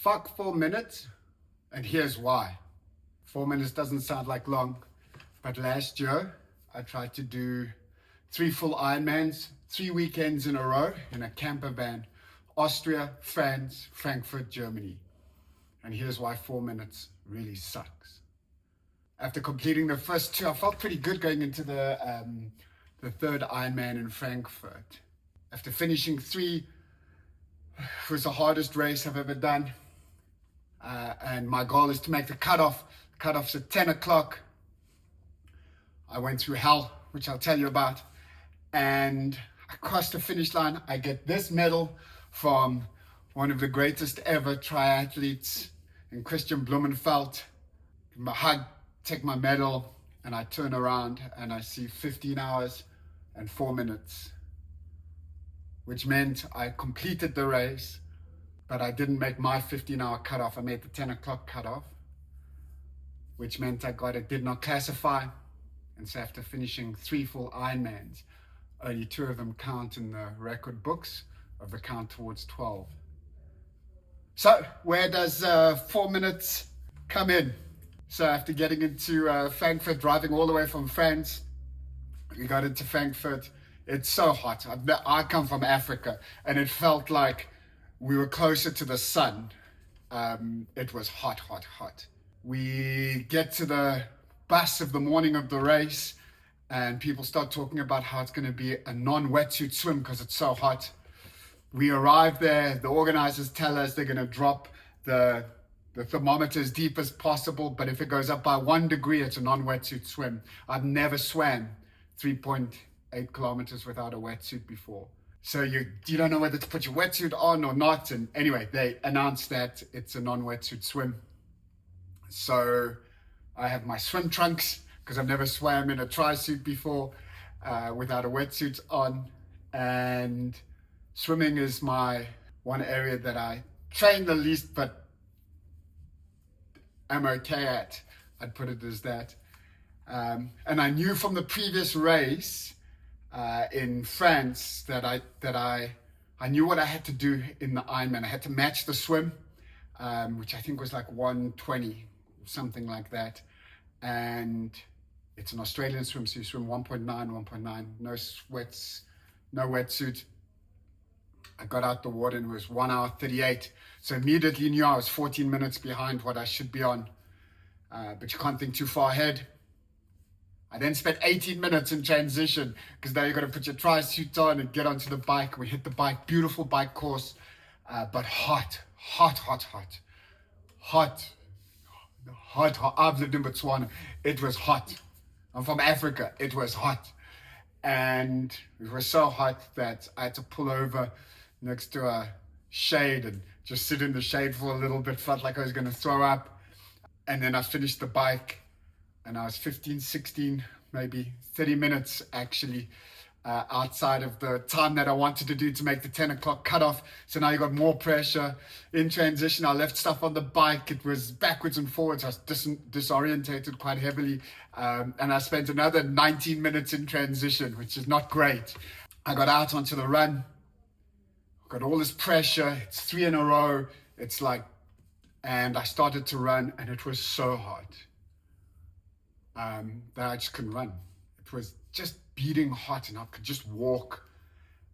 fuck 4 minutes, and here's why. 4 minutes doesn't sound like long, but last year I tried to do 3 full Ironmans, 3 weekends in a row in a camper van, Austria, France, Frankfurt, Germany. And here's why 4 minutes really sucks. After completing the first 2, I felt pretty good going into the third Ironman in Frankfurt. After finishing 3, it was the hardest race I've ever done. And my goal is to make the cutoff. The cutoff's at 10 o'clock. I went through hell, which I'll tell you about. And I crossed the finish line. I get this medal from one of the greatest ever triathletes in Christian Blumenfeld. Give him a hug, take my medal, and I turn around and I see 15 hours and 4 minutes, which meant I completed the race, but I didn't make my 15-hour cutoff. I made the 10 o'clock cutoff, which meant I did not classify. And so after finishing 3 full Ironmans, only 2 of them count in the record books of the count towards 12. So where does 4 minutes come in? So after getting into Frankfurt, driving all the way from France, we got into Frankfurt. It's so hot. I come from Africa, and it felt like we were closer to the sun. It was hot, hot, hot. We get to the bus of the morning of the race, and people start talking about how it's going to be a non-wetsuit swim because it's so hot. We arrive there, the organizers tell us they're going to drop the thermometer as deep as possible, but if it goes up by 1 degree, it's a non-wetsuit swim. I've never swam 3.8 kilometers without a wetsuit before. So you don't know whether to put your wetsuit on or not. And anyway, they announced that it's a non-wetsuit swim. So I have my swim trunks because I've never swam in a tri-suit before without a wetsuit on. And swimming is my one area that I train the least, but I'm okay at. I'd put it as that. And I knew from the previous race in France that I knew what I had to do in the Ironman. I had to match the swim, which I think was like 1:20, something like that. And it's an Australian swim, so you swim 1.9, no sweats, no wetsuit. I got out the water and it was 1 hour 38. So immediately knew I was 14 minutes behind what I should be on. But you can't think too far ahead. I then spent 18 minutes in transition because now you've got to put your tri-suit on and get onto the bike. We hit the bike, beautiful bike course, but hot. I've lived in Botswana. It was hot. I'm from Africa. It was hot. And it was so hot that I had to pull over next to a shade and just sit in the shade for a little bit. Felt like I was going to throw up. And then I finished the bike and I was 15, 16, maybe 30 minutes actually outside of the time that I wanted to do to make the 10 o'clock cutoff. So now you got more pressure. In transition, I left stuff on the bike. It was backwards and forwards. I was disorientated quite heavily. And I spent another 19 minutes in transition, which is not great. I got out onto the run. Got all this pressure. It's 3 in a row. It's like, and I started to run and it was so hot that I just couldn't run. It was just beating hot and I could just walk,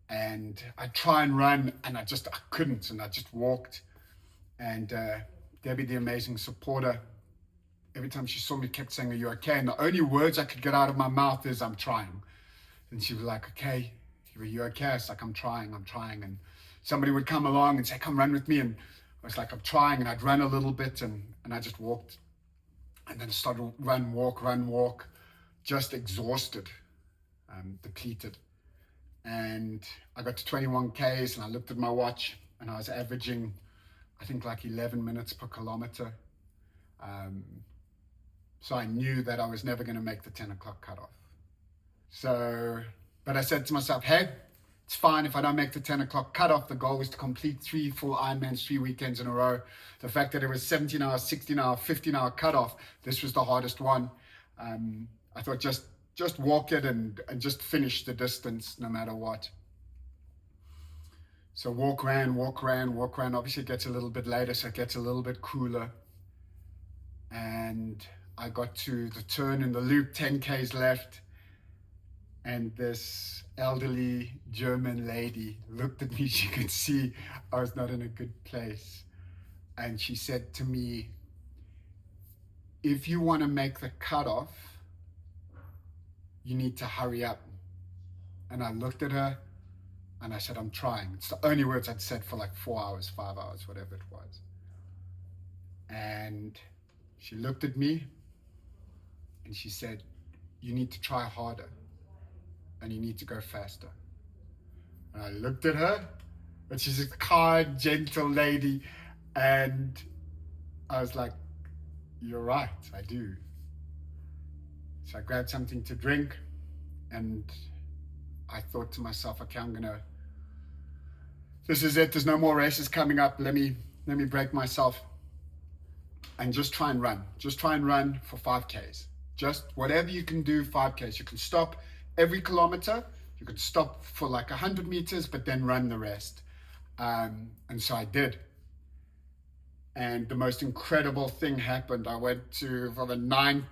and I'd try and run and I couldn't, and I just walked. And Debbie, the amazing supporter, every time she saw me kept saying, "Are you okay?" And the only words I could get out of my mouth is, "I'm trying." And she was like, "Okay, are you okay?" I was like, I'm trying. And somebody would come along and say, "Come run with me." And I was like, "I'm trying." And I'd run a little bit and I just walked. And then I started run, walk, just exhausted, depleted. And I got to 21 Ks and I looked at my watch and I was averaging, I think like 11 minutes per kilometer. So I knew that I was never going to make the 10 o'clock cutoff. But I said to myself, hey, it's fine if I don't make the 10 o'clock cutoff. The goal was to complete 3 full Ironmans, 3 weekends in a row. The fact that it was 17 hour, 16 hour, 15 hour cutoff, this was the hardest one. I thought just walk it and just finish the distance no matter what. So walk, ran, walk, ran, walk, ran. Obviously it gets a little bit later, so it gets a little bit cooler. And I got to the turn in the loop, 10 Ks left. And this elderly German lady looked at me. She could see I was not in a good place. And she said to me, if you want to make the cutoff, you need to hurry up. And I looked at her and I said, I'm trying. It's the only words I'd said for like 4 hours, 5 hours, whatever it was. And she looked at me and she said, you need to try harder and you need to go faster. And I looked at her, and she's a kind, gentle lady. And I was like, you're right, I do. So I grabbed something to drink and I thought to myself, okay, this is it. There's no more races coming up. Let me break myself and just try and run. Just try and run for 5Ks. Just whatever you can do, 5Ks. You can stop every kilometer. You could stop for like 100 meters, but then run the rest. And so I did. And the most incredible thing happened. I went for the 9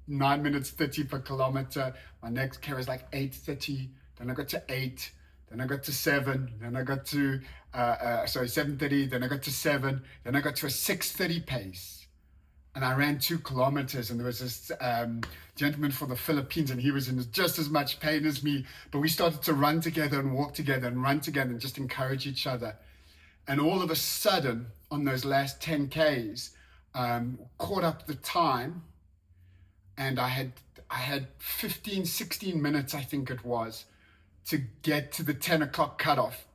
minutes 30 per kilometer. My next K was like 8:30. Then I got to 8. Then I got to 7. Then I got to 7:30. Then I got to 7. Then I got to a 6:30 pace. And I ran 2 kilometers, and there was this gentleman from the Philippines, and he was in just as much pain as me. But we started to run together and walk together and run together and just encourage each other. And all of a sudden, on those last 10 Ks, caught up the time, and I had 15, 16 minutes, I think it was, to get to the 10 o'clock cutoff.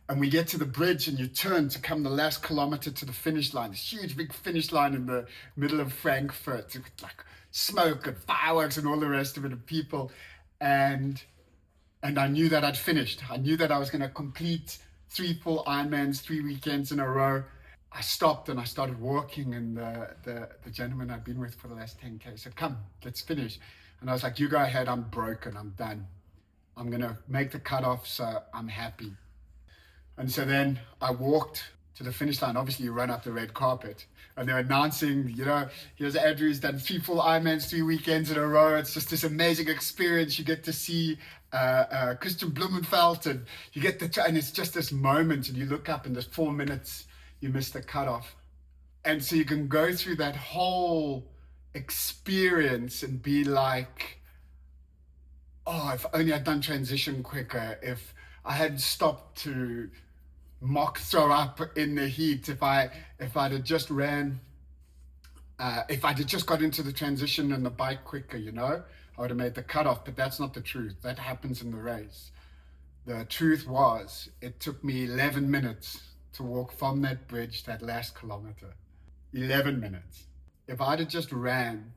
And we get to the bridge and you turn to come the last kilometer to the finish line, this huge big finish line in the middle of Frankfurt, like smoke and fireworks and all the rest of it, and people. And I knew that I'd finished. I knew that I was going to complete 3 full Ironmans, 3 weekends in a row. I stopped and I started walking, and the gentleman I'd been with for the last 10K said, come, let's finish. And I was like, you go ahead, I'm broken, I'm done. I'm going to make the cutoff, so I'm happy. And so then I walked to the finish line. Obviously, you run up the red carpet, and they're announcing, here's Andrew, who's done 3 full Ironmans, 3 weekends in a row. It's just this amazing experience. You get to see Christian Blumenfeld, and you get and it's just this moment, and you look up, and there's 4 minutes, you miss the cutoff. And so you can go through that whole experience and be like, oh, if only I'd done transition quicker, if I hadn't stopped to mock throw up in the heat, if I'd have just ran, if I'd have just got into the transition and the bike quicker, I would have made the cutoff. But that's not the truth. That happens in the race. The truth was, it took me 11 minutes to walk from that bridge, that last kilometer. 11 minutes. If I'd have just ran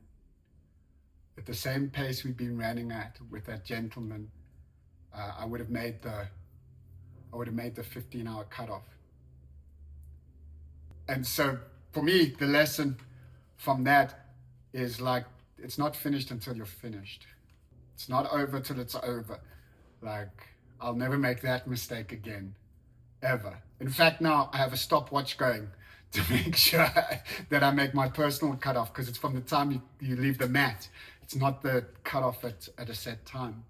at the same pace we'd been running at with that gentleman, I would have made the 15-hour cutoff. And so for me, the lesson from that is like, it's not finished until you're finished. It's not over till it's over. Like, I'll never make that mistake again, ever. In fact, now I have a stopwatch going to make sure that I make my personal cutoff, because it's from the time you leave the mat. It's not the cutoff at a set time.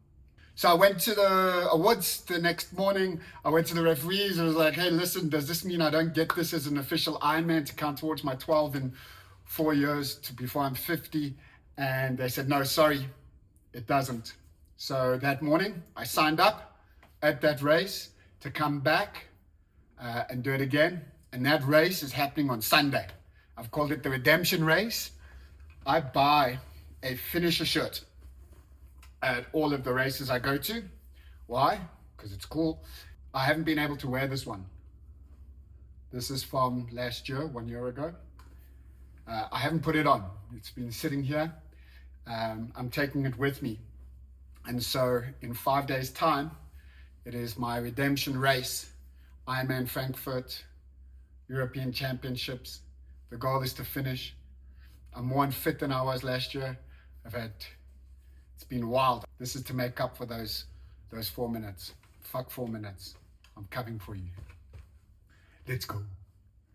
So I went to the awards the next morning. I went to the referees and was like, hey, listen, does this mean I don't get this as an official Ironman to count towards my 12 in 4 years before I'm 50? And they said, no, sorry, it doesn't. So that morning I signed up at that race to come back and do it again. And that race is happening on Sunday. I've called it the Redemption Race. I buy a finisher shirt at all of the races I go to. Why? Because it's cool. I haven't been able to wear this one. This is from last year, 1 year ago. I haven't put it on. It's been sitting here. I'm taking it with me. And so in 5 days' time, it is my redemption race, Ironman Frankfurt, European Championships. The goal is to finish. I'm more unfit than I was last year. It's been wild. This is to make up for those 4 minutes. Fuck 4 minutes. I'm coming for you. Let's go.